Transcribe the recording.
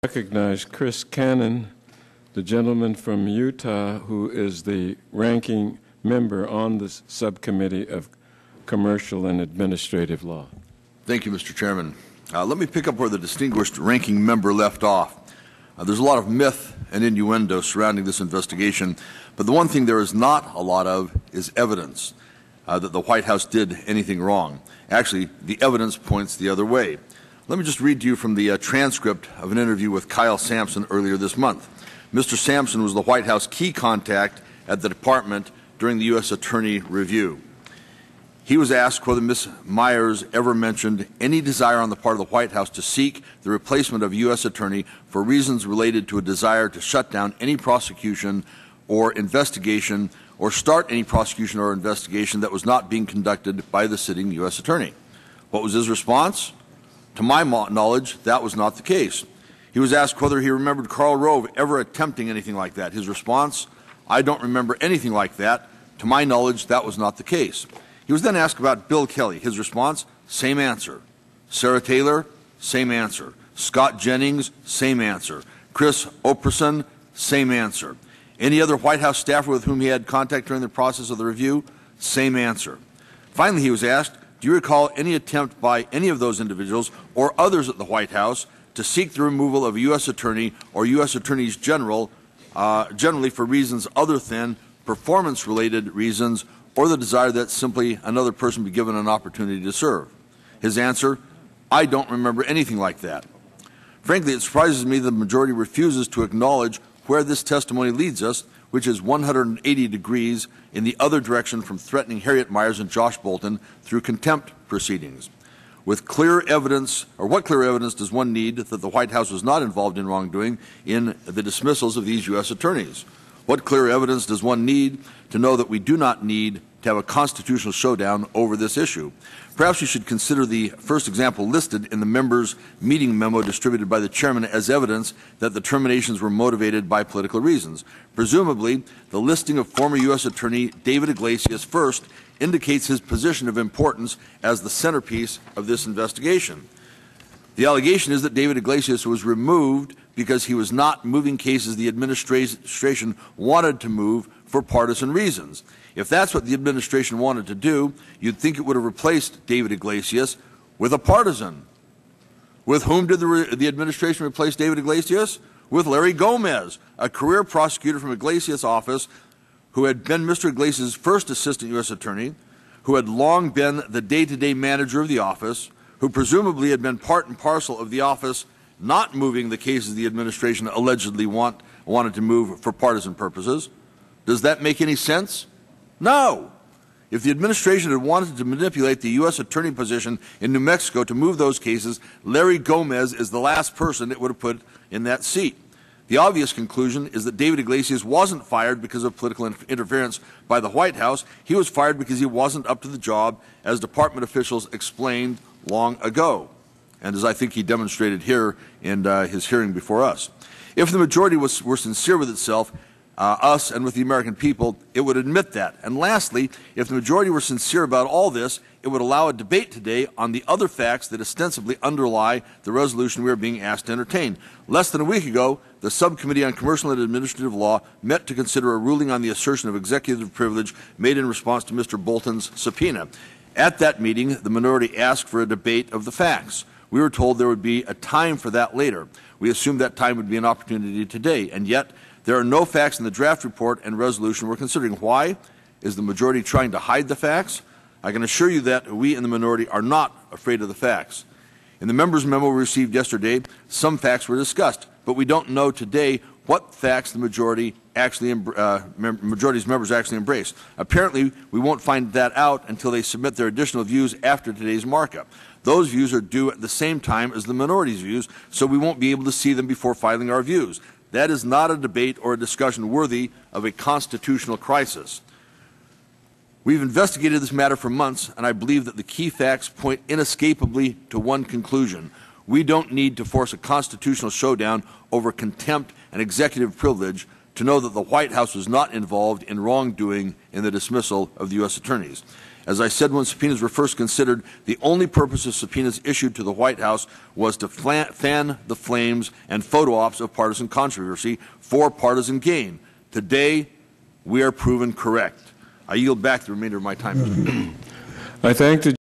Recognize Chris Cannon, the gentleman from Utah who is the ranking member on the Subcommittee of Commercial and Administrative Law. Thank you, Mr. Chairman. Let me pick up where the distinguished ranking member left off. There's a lot of myth and innuendo surrounding this investigation, but the one thing there is not a lot of is evidence that the White House did anything wrong. Actually, the evidence points the other way. Let me just read to you from the transcript of an interview with Kyle Sampson earlier this month. Mr. Sampson was the White House key contact at the department during the U.S. Attorney review. He was asked whether Ms. Miers ever mentioned any desire on the part of the White House to seek the replacement of a U.S. Attorney for reasons related to a desire to shut down any prosecution or investigation or start any prosecution or investigation that was not being conducted by the sitting U.S. Attorney. What was his response? To my knowledge, that was not the case. He was asked whether he remembered RHOB ever attempting anything like that. His response, I don't remember anything like that. To my knowledge, that was not the case. He was then asked about Bill Kelly. His response, same answer. Sarah Taylor, same answer. Scott Jennings, same answer. Chris Opperson, same answer. Any other White House staffer with whom he had contact during the process of the review, same answer. Finally, he was asked, do you recall any attempt by any of those individuals or others at the White House to seek the removal of a U.S. Attorney or U.S. Attorneys General, generally for reasons other than performance-related reasons or the desire that simply another person be given an opportunity to serve? His answer, I don't remember anything like that. Frankly, it surprises me the majority refuses to acknowledge where this testimony leads us, which is 180 degrees in the other direction from threatening Harriet Miers and Josh Bolten through contempt proceedings. With clear evidence, or what clear evidence does one need that the White House was not involved in wrongdoing in the dismissals of these U.S. attorneys? What clear evidence does one need to know that we do not need to have a constitutional showdown over this issue? Perhaps you should consider the first example listed in the members' meeting memo distributed by the chairman as evidence that the terminations were motivated by political reasons. Presumably, the listing of former U.S. Attorney David Iglesias first indicates his position of importance as the centerpiece of this investigation. The allegation is that David Iglesias was removed because he was not moving cases the administration wanted to move for partisan reasons. If that's what the administration wanted to do, you'd think it would have replaced David Iglesias with a partisan. With whom did the administration replace David Iglesias? With Larry Gomez, a career prosecutor from Iglesias' office who had been Mr. Iglesias' first assistant U.S. attorney, who had long been the day-to-day manager of the office, who presumably had been part and parcel of the office not moving the cases the administration allegedly wanted to move for partisan purposes. Does that make any sense? No. If the administration had wanted to manipulate the U.S. attorney position in New Mexico to move those cases, Larry Gomez is the last person it would have put in that seat. The obvious conclusion is that David Iglesias wasn't fired because of political interference by the White House. He was fired because he wasn't up to the job, as department officials explained long ago, and as I think he demonstrated here in his hearing before us. If the majority were sincere with itself, us and with the American people, it would admit that. And lastly, if the majority were sincere about all this, it would allow a debate today on the other facts that ostensibly underlie the resolution we are being asked to entertain. Less than a week ago, the Subcommittee on Commercial and Administrative Law met to consider a ruling on the assertion of executive privilege made in response to Mr. Bolton's subpoena. At that meeting, the minority asked for a debate of the facts. We were told there would be a time for that later. We assumed that time would be an opportunity today, and yet there are no facts in the draft report and resolution we're considering. Why? Is the majority trying to hide the facts? I can assure you that we in the minority are not afraid of the facts. In the members' memo we received yesterday, some facts were discussed, but we don't know today what facts the majority's members actually embrace. Apparently, we won't find that out until they submit their additional views after today's markup. Those views are due at the same time as the minority's views, so we won't be able to see them before filing our views. That is not a debate or a discussion worthy of a constitutional crisis. We've investigated this matter for months, and I believe that the key facts point inescapably to one conclusion. We don't need to force a constitutional showdown over contempt and executive privilege to know that the White House was not involved in wrongdoing in the dismissal of the U.S. attorneys. As I said when subpoenas were first considered, the only purpose of subpoenas issued to the White House was to fan the flames and photo ops of partisan controversy for partisan gain. Today, we are proven correct. I yield back the remainder of my time, Mr. Chairman. I thank the